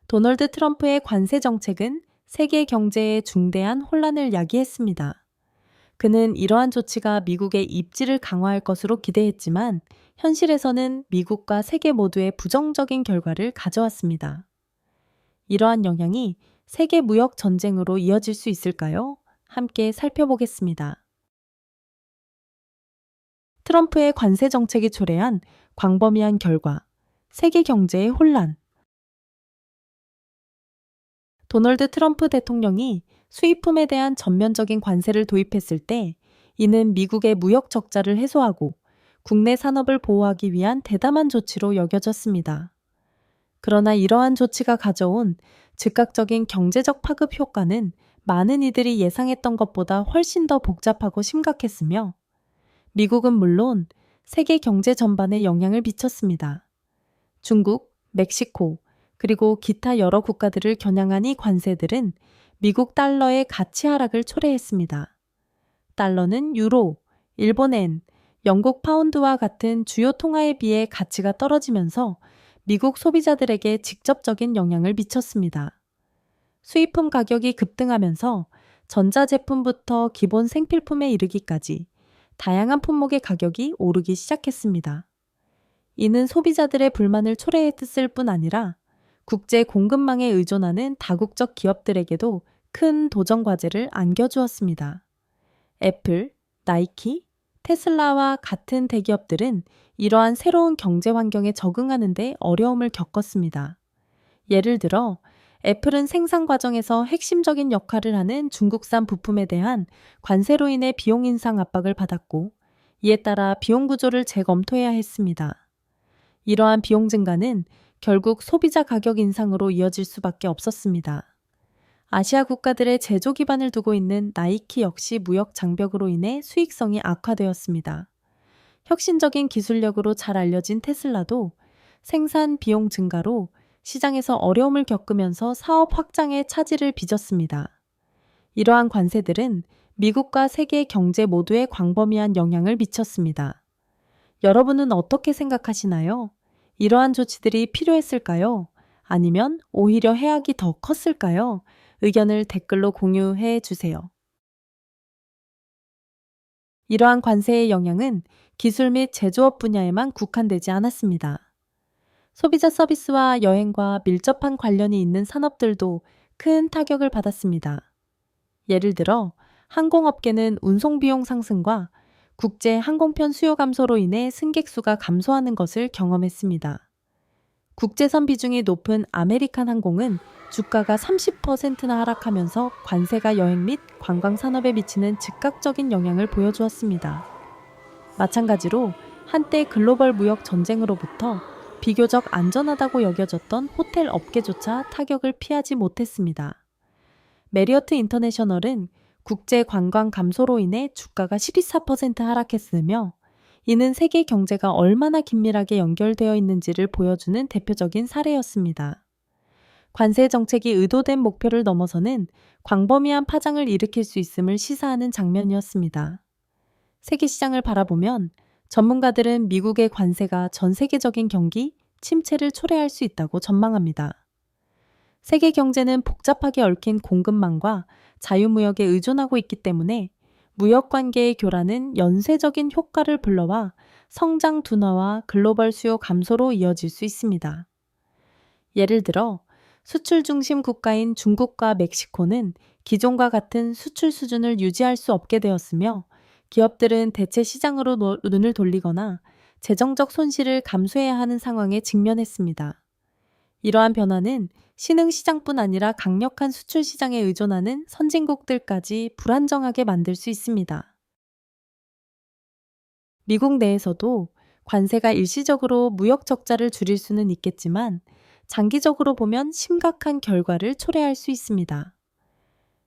도널드 트럼프의 관세 정책은 세계 경제에 중대한 혼란을 야기했습니다. 그는 이러한 조치가 미국의 입지를 강화할 것으로 기대했지만 현실에서는 미국과 세계 모두에 부정적인 결과를 가져왔습니다. 이러한 영향이 세계 무역 전쟁으로 이어질 수 있을까요? 함께 살펴보겠습니다. 트럼프의 관세 정책이 초래한 광범위한 결과, 세계 경제의 혼란. 도널드 트럼프 대통령이 수입품에 대한 전면적인 관세를 도입했을 때 이는 미국의 무역 적자를 해소하고 국내 산업을 보호하기 위한 대담한 조치로 여겨졌습니다. 그러나 이러한 조치가 가져온 즉각적인 경제적 파급 효과는 많은 이들이 예상했던 것보다 훨씬 더 복잡하고 심각했으며 미국은 물론 세계 경제 전반에 영향을 미쳤습니다. 중국, 멕시코, 그리고 기타 여러 국가들을 겨냥한 이 관세들은 미국 달러의 가치 하락을 초래했습니다. 달러는 유로, 일본엔, 영국 파운드와 같은 주요 통화에 비해 가치가 떨어지면서 미국 소비자들에게 직접적인 영향을 미쳤습니다. 수입품 가격이 급등하면서 전자제품부터 기본 생필품에 이르기까지 다양한 품목의 가격이 오르기 시작했습니다. 이는 소비자들의 불만을 초래했을 뿐 아니라 국제 공급망에 의존하는 다국적 기업들에게도 큰 도전 과제를 안겨주었습니다. 애플, 나이키, 테슬라와 같은 대기업들은 이러한 새로운 경제 환경에 적응하는 데 어려움을 겪었습니다. 예를 들어 애플은 생산 과정에서 핵심적인 역할을 하는 중국산 부품에 대한 관세로 인해 비용 인상 압박을 받았고 이에 따라 비용 구조를 재검토해야 했습니다. 이러한 비용 증가는 결국 소비자 가격 인상으로 이어질 수밖에 없었습니다. 아시아 국가들의 제조 기반을 두고 있는 나이키 역시 무역 장벽으로 인해 수익성이 악화되었습니다. 혁신적인 기술력으로 잘 알려진 테슬라도 생산 비용 증가로 시장에서 어려움을 겪으면서 사업 확장에 차질을 빚었습니다. 이러한 관세들은 미국과 세계 경제 모두에 광범위한 영향을 미쳤습니다. 여러분은 어떻게 생각하시나요? 이러한 조치들이 필요했을까요? 아니면 오히려 해악이 더 컸을까요? 의견을 댓글로 공유해 주세요. 이러한 관세의 영향은 기술 및 제조업 분야에만 국한되지 않았습니다. 소비자 서비스와 여행과 밀접한 관련이 있는 산업들도 큰 타격을 받았습니다. 예를 들어 항공업계는 운송 비용 상승과 국제 항공편 수요 감소로 인해 승객 수가 감소하는 것을 경험했습니다. 국제선 비중이 높은 아메리칸 항공은 주가가 30%나 하락하면서 관세가 여행 및 관광 산업에 미치는 즉각적인 영향을 보여주었습니다. 마찬가지로 한때 글로벌 무역 전쟁으로부터 비교적 안전하다고 여겨졌던 호텔 업계조차 타격을 피하지 못했습니다. 메리어트 인터내셔널은 국제 관광 감소로 인해 주가가 12% 하락했으며 이는 세계 경제가 얼마나 긴밀하게 연결되어 있는지를 보여주는 대표적인 사례였습니다. 관세 정책이 의도된 목표를 넘어서는 광범위한 파장을 일으킬 수 있음을 시사하는 장면이었습니다. 세계 시장을 바라보면 전문가들은 미국의 관세가 전 세계적인 경기 침체를 초래할 수 있다고 전망합니다. 세계 경제는 복잡하게 얽힌 공급망과 자유무역에 의존하고 있기 때문에 무역 관계의 교란은 연쇄적인 효과를 불러와 성장 둔화와 글로벌 수요 감소로 이어질 수 있습니다. 예를 들어 수출 중심 국가인 중국과 멕시코는 기존과 같은 수출 수준을 유지할 수 없게 되었으며 기업들은 대체 시장으로 눈을 돌리거나 재정적 손실을 감수해야 하는 상황에 직면했습니다. 이러한 변화는 신흥시장뿐 아니라 강력한 수출 시장에 의존하는 선진국들까지 불안정하게 만들 수 있습니다. 미국 내에서도 관세가 일시적으로 무역 적자를 줄일 수는 있겠지만 장기적으로 보면 심각한 결과를 초래할 수 있습니다.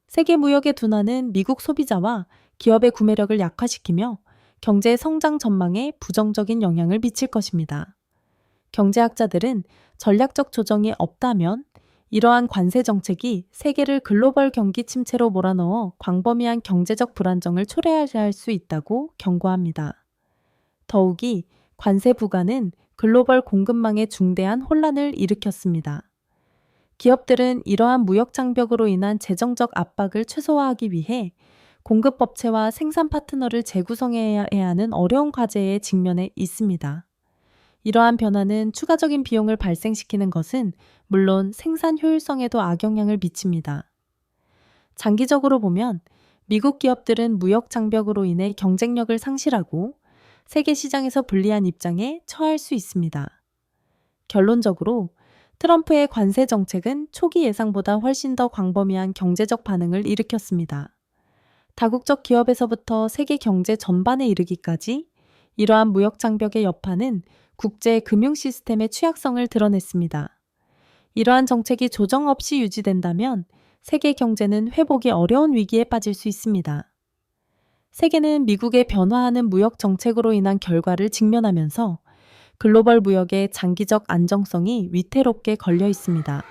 세계 무역의 둔화는 미국 소비자와 기업의 구매력을 약화시키며 경제 성장 전망에 부정적인 영향을 미칠 것입니다. 경제학자들은 전략적 조정이 없다면 이러한 관세 정책이 세계를 글로벌 경기 침체로 몰아넣어 광범위한 경제적 불안정을 초래할 수 있다고 경고합니다. 더욱이 관세 부과는 글로벌 공급망에 중대한 혼란을 일으켰습니다. 기업들은 이러한 무역 장벽으로 인한 재정적 압박을 최소화하기 위해 공급 업체와 생산 파트너를 재구성해야 하는 어려운 과제에 직면해 있습니다. 이러한 변화는 추가적인 비용을 발생시키는 것은 물론 생산 효율성에도 악영향을 미칩니다. 장기적으로 보면 미국 기업들은 무역 장벽으로 인해 경쟁력을 상실하고 세계 시장에서 불리한 입장에 처할 수 있습니다. 결론적으로 트럼프의 관세 정책은 초기 예상보다 훨씬 더 광범위한 경제적 반응을 일으켰습니다. 다국적 기업에서부터 세계 경제 전반에 이르기까지 이러한 무역 장벽의 여파는 국제 금융 시스템의 취약성을 드러냈습니다. 이러한 정책이 조정 없이 유지된다면 세계 경제는 회복이 어려운 위기에 빠질 수 있습니다. 세계는 미국의 변화하는 무역 정책으로 인한 결과를 직면하면서 글로벌 무역의 장기적 안정성이 위태롭게 걸려 있습니다.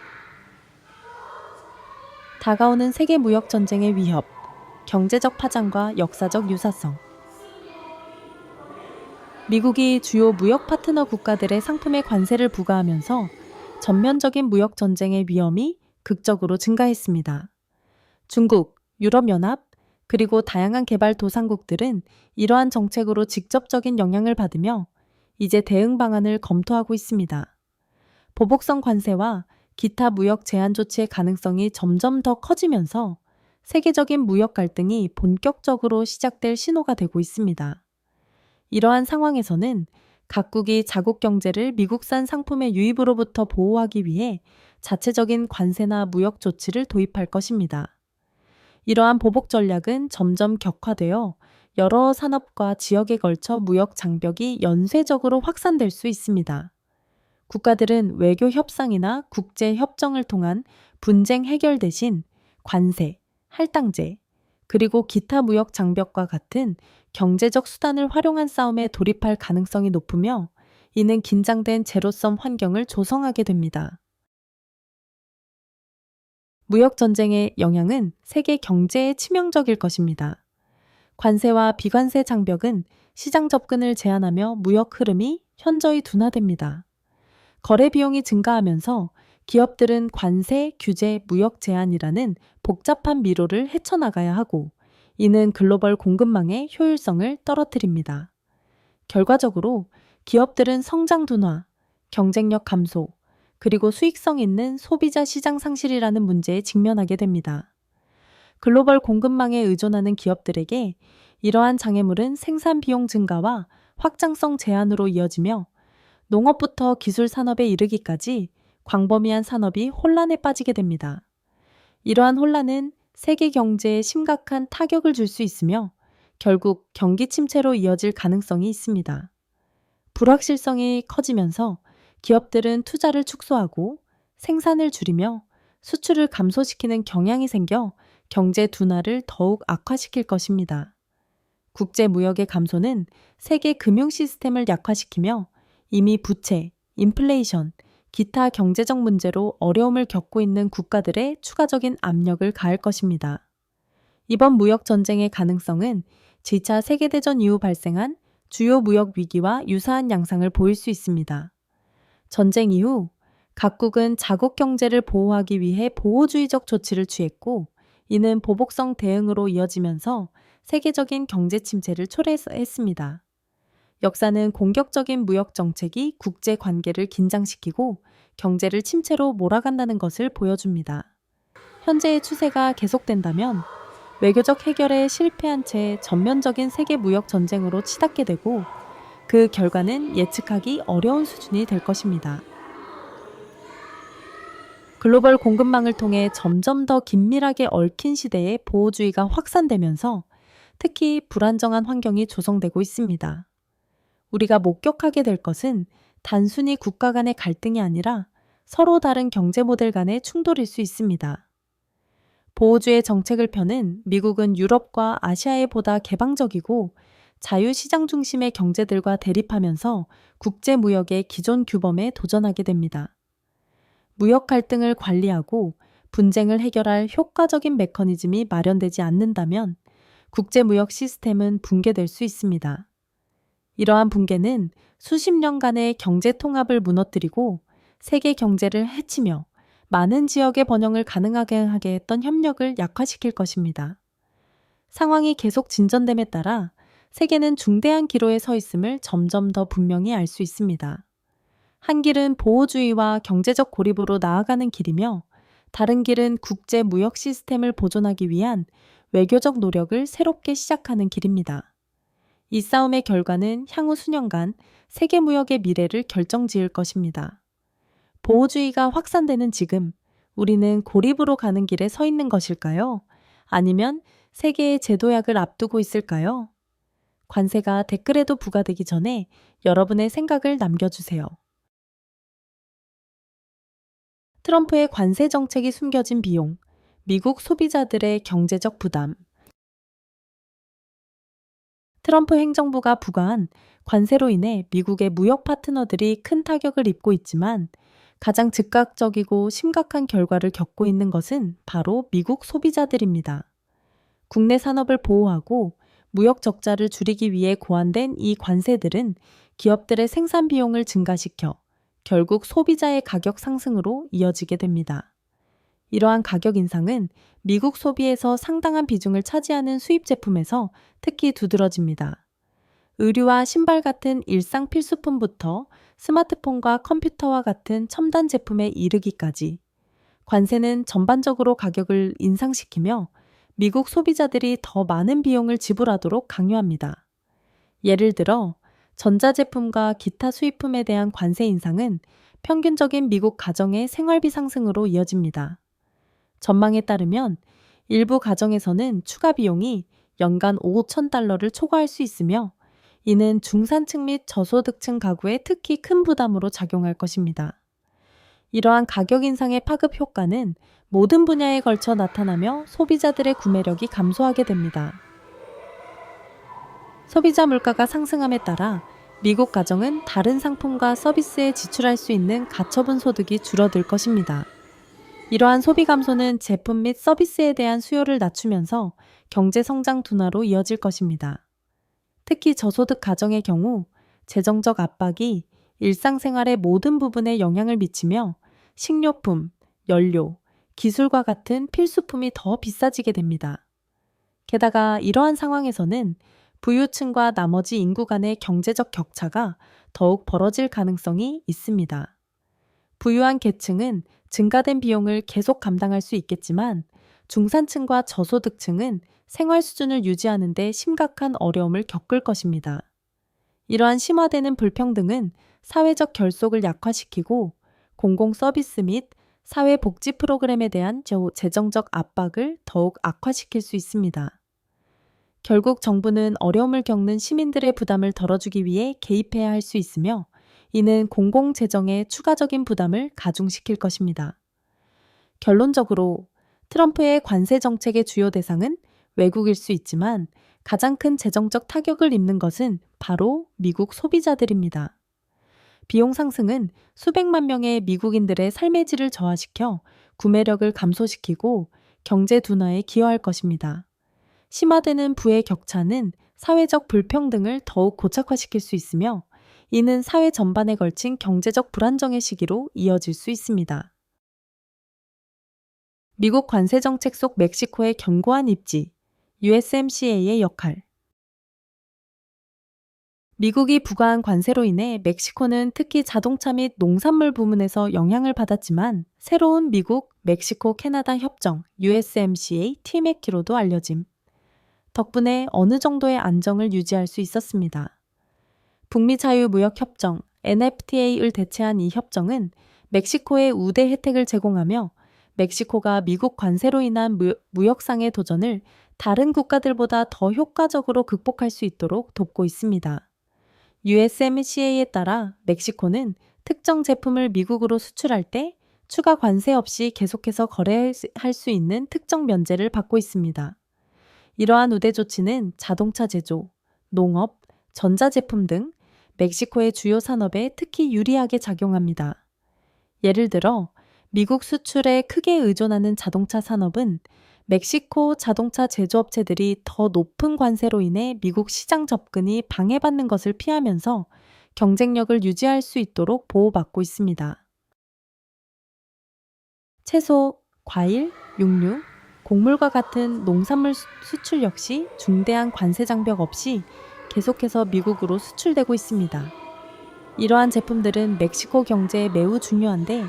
다가오는 세계 무역 전쟁의 위협, 경제적 파장과 역사적 유사성. 미국이 주요 무역 파트너 국가들의 상품에 관세를 부과하면서 전면적인 무역 전쟁의 위험이 극적으로 증가했습니다. 중국, 유럽연합, 그리고 다양한 개발도상국들은 이러한 정책으로 직접적인 영향을 받으며 이제 대응 방안을 검토하고 있습니다. 보복성 관세와 기타 무역 제한 조치의 가능성이 점점 더 커지면서 세계적인 무역 갈등이 본격적으로 시작될 신호가 되고 있습니다. 이러한 상황에서는 각국이 자국 경제를 미국산 상품의 유입으로부터 보호하기 위해 자체적인 관세나 무역 조치를 도입할 것입니다. 이러한 보복 전략은 점점 격화되어 여러 산업과 지역에 걸쳐 무역 장벽이 연쇄적으로 확산될 수 있습니다. 국가들은 외교 협상이나 국제 협정을 통한 분쟁 해결 대신 관세, 할당제, 그리고 기타 무역 장벽과 같은 경제적 수단을 활용한 싸움에 돌입할 가능성이 높으며 이는 긴장된 제로섬 환경을 조성하게 됩니다. 무역 전쟁의 영향은 세계 경제에 치명적일 것입니다. 관세와 비관세 장벽은 시장 접근을 제한하며 무역 흐름이 현저히 둔화됩니다. 거래 비용이 증가하면서 기업들은 관세, 규제, 무역 제한이라는 복잡한 미로를 헤쳐나가야 하고 이는 글로벌 공급망의 효율성을 떨어뜨립니다. 결과적으로 기업들은 성장 둔화, 경쟁력 감소, 그리고 수익성 있는 소비자 시장 상실이라는 문제에 직면하게 됩니다. 글로벌 공급망에 의존하는 기업들에게 이러한 장애물은 생산 비용 증가와 확장성 제한으로 이어지며 농업부터 기술 산업에 이르기까지 광범위한 산업이 혼란에 빠지게 됩니다. 이러한 혼란은 세계 경제에 심각한 타격을 줄 수 있으며 결국 경기 침체로 이어질 가능성이 있습니다. 불확실성이 커지면서 기업들은 투자를 축소하고 생산을 줄이며 수출을 감소시키는 경향이 생겨 경제 둔화를 더욱 악화시킬 것입니다. 국제 무역의 감소는 세계 금융 시스템을 약화시키며 이미 부채, 인플레이션, 기타 경제적 문제로 어려움을 겪고 있는 국가들의 추가적인 압력을 가할 것입니다. 이번 무역 전쟁의 가능성은 제2차 세계대전 이후 발생한 주요 무역 위기와 유사한 양상을 보일 수 있습니다. 전쟁 이후 각국은 자국 경제를 보호하기 위해 보호주의적 조치를 취했고 이는 보복성 대응으로 이어지면서 세계적인 경제 침체를 초래했습니다. 역사는 공격적인 무역 정책이 국제 관계를 긴장시키고 경제를 침체로 몰아간다는 것을 보여줍니다. 현재의 추세가 계속된다면 외교적 해결에 실패한 채 전면적인 세계 무역 전쟁으로 치닫게 되고 그 결과는 예측하기 어려운 수준이 될 것입니다. 글로벌 공급망을 통해 점점 더 긴밀하게 얽힌 시대에 보호주의가 확산되면서 특히 불안정한 환경이 조성되고 있습니다. 우리가 목격하게 될 것은 단순히 국가 간의 갈등이 아니라 서로 다른 경제 모델 간의 충돌일 수 있습니다. 보호주의 정책을 펴는 미국은 유럽과 아시아에 보다 개방적이고 자유시장 중심의 경제들과 대립하면서 국제무역의 기존 규범에 도전하게 됩니다. 무역 갈등을 관리하고 분쟁을 해결할 효과적인 메커니즘이 마련되지 않는다면 국제무역 시스템은 붕괴될 수 있습니다. 이러한 붕괴는 수십 년간의 경제 통합을 무너뜨리고 세계 경제를 해치며 많은 지역의 번영을 가능하게 하게 했던 협력을 약화시킬 것입니다. 상황이 계속 진전됨에 따라 세계는 중대한 기로에 서 있음을 점점 더 분명히 알 수 있습니다. 한 길은 보호주의와 경제적 고립으로 나아가는 길이며 다른 길은 국제 무역 시스템을 보존하기 위한 외교적 노력을 새롭게 시작하는 길입니다. 이 싸움의 결과는 향후 수년간 세계 무역의 미래를 결정지을 것입니다. 보호주의가 확산되는 지금, 우리는 고립으로 가는 길에 서 있는 것일까요? 아니면 세계의 제도약을 앞두고 있을까요? 관세가 댓글에도 부과되기 전에 여러분의 생각을 남겨주세요. 트럼프의 관세 정책이 숨겨진 비용, 미국 소비자들의 경제적 부담. 트럼프 행정부가 부과한 관세로 인해 미국의 무역 파트너들이 큰 타격을 입고 있지만 가장 즉각적이고 심각한 결과를 겪고 있는 것은 바로 미국 소비자들입니다. 국내 산업을 보호하고 무역 적자를 줄이기 위해 고안된 이 관세들은 기업들의 생산 비용을 증가시켜 결국 소비자의 가격 상승으로 이어지게 됩니다. 이러한 가격 인상은 미국 소비에서 상당한 비중을 차지하는 수입 제품에서 특히 두드러집니다. 의류와 신발 같은 일상 필수품부터 스마트폰과 컴퓨터와 같은 첨단 제품에 이르기까지 관세는 전반적으로 가격을 인상시키며 미국 소비자들이 더 많은 비용을 지불하도록 강요합니다. 예를 들어 전자제품과 기타 수입품에 대한 관세 인상은 평균적인 미국 가정의 생활비 상승으로 이어집니다. 전망에 따르면 일부 가정에서는 추가 비용이 연간 $5,000를 초과할 수 있으며 이는 중산층 및 저소득층 가구에 특히 큰 부담으로 작용할 것입니다. 이러한 가격 인상의 파급 효과는 모든 분야에 걸쳐 나타나며 소비자들의 구매력이 감소하게 됩니다. 소비자 물가가 상승함에 따라 미국 가정은 다른 상품과 서비스에 지출할 수 있는 가처분 소득이 줄어들 것입니다. 이러한 소비 감소는 제품 및 서비스에 대한 수요를 낮추면서 경제 성장 둔화로 이어질 것입니다. 특히 저소득 가정의 경우 재정적 압박이 일상생활의 모든 부분에 영향을 미치며 식료품, 연료, 기술과 같은 필수품이 더 비싸지게 됩니다. 게다가 이러한 상황에서는 부유층과 나머지 인구 간의 경제적 격차가 더욱 벌어질 가능성이 있습니다. 부유한 계층은 증가된 비용을 계속 감당할 수 있겠지만 중산층과 저소득층은 생활 수준을 유지하는 데 심각한 어려움을 겪을 것입니다. 이러한 심화되는 불평등은 사회적 결속을 약화시키고 공공 서비스 및 사회 복지 프로그램에 대한 재정적 압박을 더욱 악화시킬 수 있습니다. 결국 정부는 어려움을 겪는 시민들의 부담을 덜어주기 위해 개입해야 할 수 있으며 이는 공공재정의 추가적인 부담을 가중시킬 것입니다. 결론적으로 트럼프의 관세 정책의 주요 대상은 외국일 수 있지만 가장 큰 재정적 타격을 입는 것은 바로 미국 소비자들입니다. 비용 상승은 수백만 명의 미국인들의 삶의 질을 저하시켜 구매력을 감소시키고 경제 둔화에 기여할 것입니다. 심화되는 부의 격차는 사회적 불평등을 더욱 고착화시킬 수 있으며 이는 사회 전반에 걸친 경제적 불안정의 시기로 이어질 수 있습니다. 미국 관세 정책 속 멕시코의 견고한 입지, USMCA의 역할. 미국이 부과한 관세로 인해 멕시코는 특히 자동차 및 농산물 부문에서 영향을 받았지만 새로운 미국, 멕시코, 캐나다 협정, USMCA, TMAC로도 알려짐. 덕분에 어느 정도의 안정을 유지할 수 있었습니다. 북미 자유무역협정, NFTA를 대체한 이 협정은 멕시코에 우대 혜택을 제공하며 멕시코가 미국 관세로 인한 무역상의 도전을 다른 국가들보다 더 효과적으로 극복할 수 있도록 돕고 있습니다. USMCA에 따라 멕시코는 특정 제품을 미국으로 수출할 때 추가 관세 없이 계속해서 거래할 수 있는 특정 면제를 받고 있습니다. 이러한 우대 조치는 자동차 제조, 농업, 전자제품 등 멕시코의 주요 산업에 특히 유리하게 작용합니다. 예를 들어 미국 수출에 크게 의존하는 자동차 산업은 멕시코 자동차 제조업체들이 더 높은 관세로 인해 미국 시장 접근이 방해받는 것을 피하면서 경쟁력을 유지할 수 있도록 보호받고 있습니다. 채소, 과일, 육류, 곡물과 같은 농산물 수출 역시 중대한 관세 장벽 없이 계속해서 미국으로 수출되고 있습니다. 이러한 제품들은 멕시코 경제에 매우 중요한데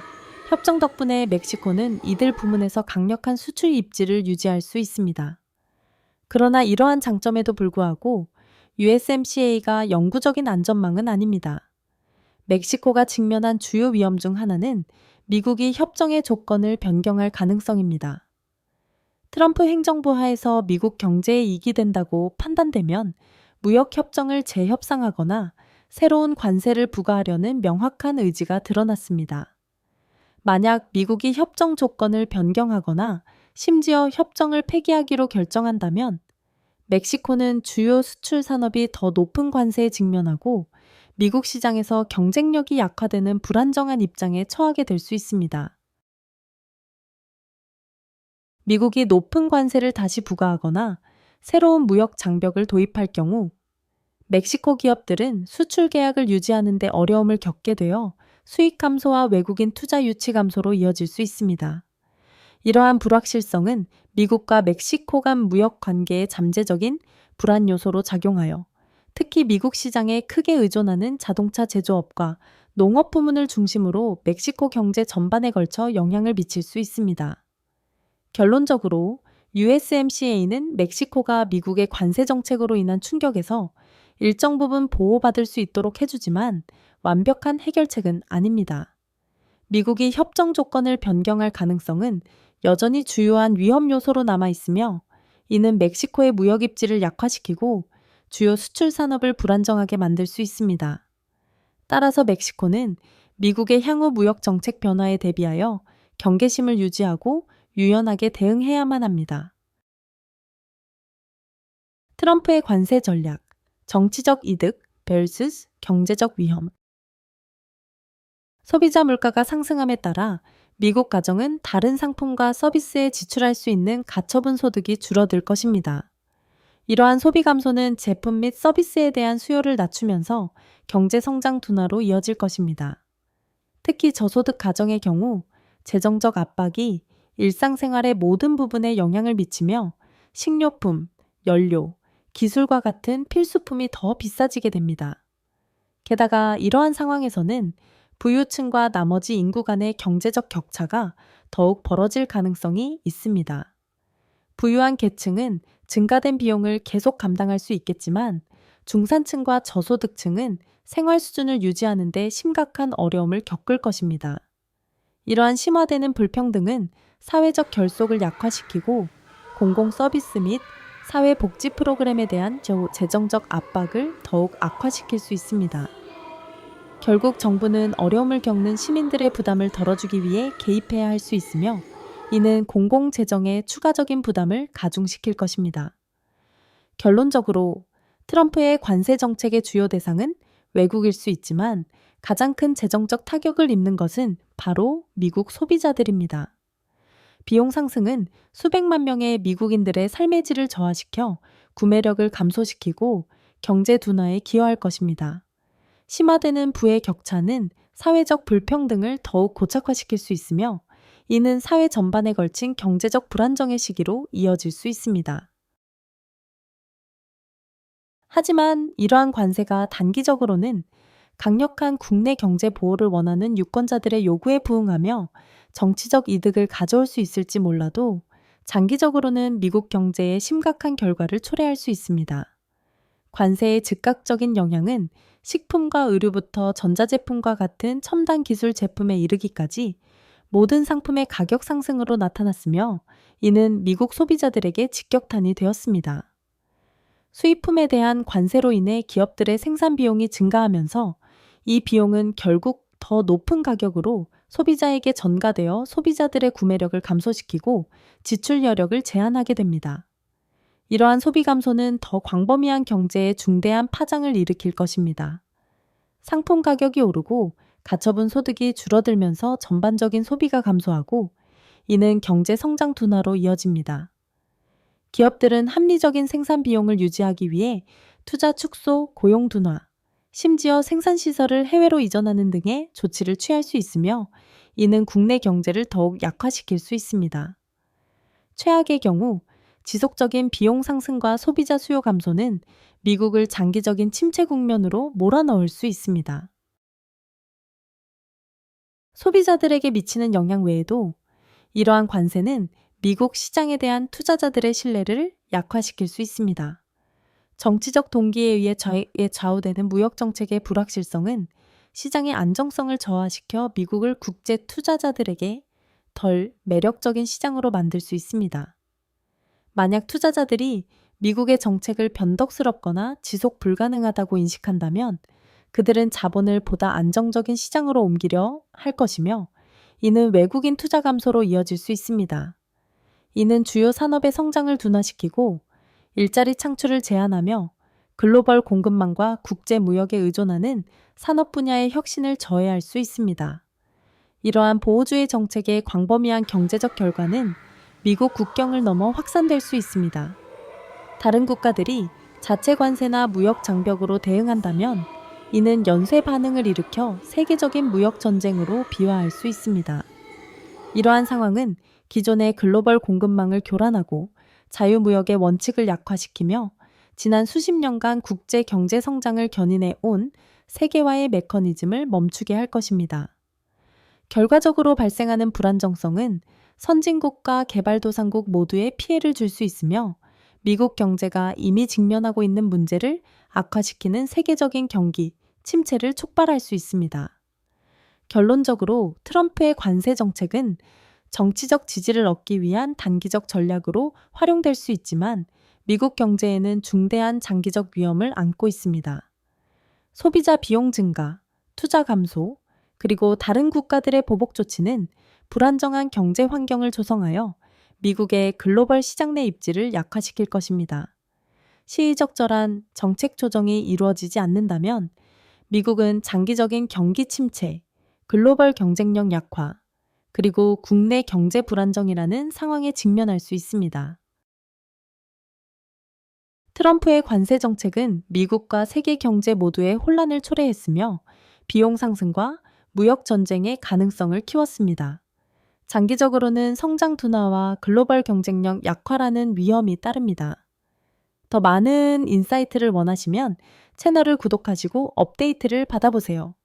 협정 덕분에 멕시코는 이들 부문에서 강력한 수출 입지를 유지할 수 있습니다. 그러나 이러한 장점에도 불구하고 USMCA가 영구적인 안전망은 아닙니다. 멕시코가 직면한 주요 위험 중 하나는 미국이 협정의 조건을 변경할 가능성입니다. 트럼프 행정부 하에서 미국 경제에 이익이 된다고 판단되면 무역 협정을 재협상하거나 새로운 관세를 부과하려는 명확한 의지가 드러났습니다. 만약 미국이 협정 조건을 변경하거나 심지어 협정을 폐기하기로 결정한다면 멕시코는 주요 수출 산업이 더 높은 관세에 직면하고 미국 시장에서 경쟁력이 약화되는 불안정한 입장에 처하게 될 수 있습니다. 미국이 높은 관세를 다시 부과하거나 새로운 무역 장벽을 도입할 경우 멕시코 기업들은 수출 계약을 유지하는 데 어려움을 겪게 되어 수익 감소와 외국인 투자 유치 감소로 이어질 수 있습니다. 이러한 불확실성은 미국과 멕시코 간 무역 관계에 잠재적인 불안 요소로 작용하여 특히 미국 시장에 크게 의존하는 자동차 제조업과 농업 부문을 중심으로 멕시코 경제 전반에 걸쳐 영향을 미칠 수 있습니다. 결론적으로 USMCA는 멕시코가 미국의 관세 정책으로 인한 충격에서 일정 부분 보호받을 수 있도록 해주지만 완벽한 해결책은 아닙니다. 미국이 협정 조건을 변경할 가능성은 여전히 주요한 위험 요소로 남아 있으며 이는 멕시코의 무역 입지를 약화시키고 주요 수출 산업을 불안정하게 만들 수 있습니다. 따라서 멕시코는 미국의 향후 무역 정책 변화에 대비하여 경계심을 유지하고 유연하게 대응해야만 합니다. 트럼프의 관세 전략, 정치적 이득 vs 경제적 위험. 소비자 물가가 상승함에 따라 미국 가정은 다른 상품과 서비스에 지출할 수 있는 가처분 소득이 줄어들 것입니다. 이러한 소비 감소는 제품 및 서비스에 대한 수요를 낮추면서 경제 성장 둔화로 이어질 것입니다. 특히 저소득 가정의 경우 재정적 압박이 일상생활의 모든 부분에 영향을 미치며 식료품, 연료, 기술과 같은 필수품이 더 비싸지게 됩니다. 게다가 이러한 상황에서는 부유층과 나머지 인구 간의 경제적 격차가 더욱 벌어질 가능성이 있습니다. 부유한 계층은 증가된 비용을 계속 감당할 수 있겠지만 중산층과 저소득층은 생활 수준을 유지하는 데 심각한 어려움을 겪을 것입니다. 이러한 심화되는 불평등은 사회적 결속을 약화시키고 공공 서비스 및 사회복지 프로그램에 대한 재정적 압박을 더욱 악화시킬 수 있습니다. 결국 정부는 어려움을 겪는 시민들의 부담을 덜어주기 위해 개입해야 할 수 있으며 이는 공공재정의 추가적인 부담을 가중시킬 것입니다. 결론적으로 트럼프의 관세 정책의 주요 대상은 외국일 수 있지만 가장 큰 재정적 타격을 입는 것은 바로 미국 소비자들입니다. 비용 상승은 수백만 명의 미국인들의 삶의 질을 저하시켜 구매력을 감소시키고 경제 둔화에 기여할 것입니다. 심화되는 부의 격차는 사회적 불평등을 더욱 고착화시킬 수 있으며 이는 사회 전반에 걸친 경제적 불안정의 시기로 이어질 수 있습니다. 하지만 이러한 관세가 단기적으로는 강력한 국내 경제 보호를 원하는 유권자들의 요구에 부응하며 정치적 이득을 가져올 수 있을지 몰라도 장기적으로는 미국 경제에 심각한 결과를 초래할 수 있습니다. 관세의 즉각적인 영향은 식품과 의류부터 전자제품과 같은 첨단 기술 제품에 이르기까지 모든 상품의 가격 상승으로 나타났으며 이는 미국 소비자들에게 직격탄이 되었습니다. 수입품에 대한 관세로 인해 기업들의 생산 비용이 증가하면서 이 비용은 결국 더 높은 가격으로 소비자에게 전가되어 소비자들의 구매력을 감소시키고 지출 여력을 제한하게 됩니다. 이러한 소비 감소는 더 광범위한 경제에 중대한 파장을 일으킬 것입니다. 상품 가격이 오르고 가처분 소득이 줄어들면서 전반적인 소비가 감소하고 이는 경제 성장 둔화로 이어집니다. 기업들은 합리적인 생산 비용을 유지하기 위해 투자 축소, 고용 둔화, 심지어 생산 시설을 해외로 이전하는 등의 조치를 취할 수 있으며 이는 국내 경제를 더욱 약화시킬 수 있습니다. 최악의 경우 지속적인 비용 상승과 소비자 수요 감소는 미국을 장기적인 침체 국면으로 몰아넣을 수 있습니다. 소비자들에게 미치는 영향 외에도 이러한 관세는 미국 시장에 대한 투자자들의 신뢰를 약화시킬 수 있습니다. 정치적 동기에 의해 좌우되는 무역 정책의 불확실성은 시장의 안정성을 저하시켜 미국을 국제 투자자들에게 덜 매력적인 시장으로 만들 수 있습니다. 만약 투자자들이 미국의 정책을 변덕스럽거나 지속 불가능하다고 인식한다면 그들은 자본을 보다 안정적인 시장으로 옮기려 할 것이며 이는 외국인 투자 감소로 이어질 수 있습니다. 이는 주요 산업의 성장을 둔화시키고 일자리 창출을 제한하며 글로벌 공급망과 국제 무역에 의존하는 산업 분야의 혁신을 저해할 수 있습니다. 이러한 보호주의 정책의 광범위한 경제적 결과는 미국 국경을 넘어 확산될 수 있습니다. 다른 국가들이 자체 관세나 무역 장벽으로 대응한다면 이는 연쇄 반응을 일으켜 세계적인 무역 전쟁으로 비화할 수 있습니다. 이러한 상황은 기존의 글로벌 공급망을 교란하고 자유무역의 원칙을 약화시키며 지난 수십 년간 국제 경제 성장을 견인해 온 세계화의 메커니즘을 멈추게 할 것입니다. 결과적으로 발생하는 불안정성은 선진국과 개발도상국 모두에 피해를 줄 수 있으며 미국 경제가 이미 직면하고 있는 문제를 악화시키는 세계적인 경기 침체를 촉발할 수 있습니다. 결론적으로 트럼프의 관세 정책은 정치적 지지를 얻기 위한 단기적 전략으로 활용될 수 있지만 미국 경제에는 중대한 장기적 위험을 안고 있습니다. 소비자 비용 증가, 투자 감소, 그리고 다른 국가들의 보복 조치는 불안정한 경제 환경을 조성하여 미국의 글로벌 시장 내 입지를 약화시킬 것입니다. 시의적절한 정책 조정이 이루어지지 않는다면 미국은 장기적인 경기 침체, 글로벌 경쟁력 약화, 그리고 국내 경제 불안정이라는 상황에 직면할 수 있습니다. 트럼프의 관세 정책은 미국과 세계 경제 모두에 혼란을 초래했으며 비용 상승과 무역 전쟁의 가능성을 키웠습니다. 장기적으로는 성장 둔화와 글로벌 경쟁력 약화라는 위험이 따릅니다. 더 많은 인사이트를 원하시면 채널을 구독하시고 업데이트를 받아보세요.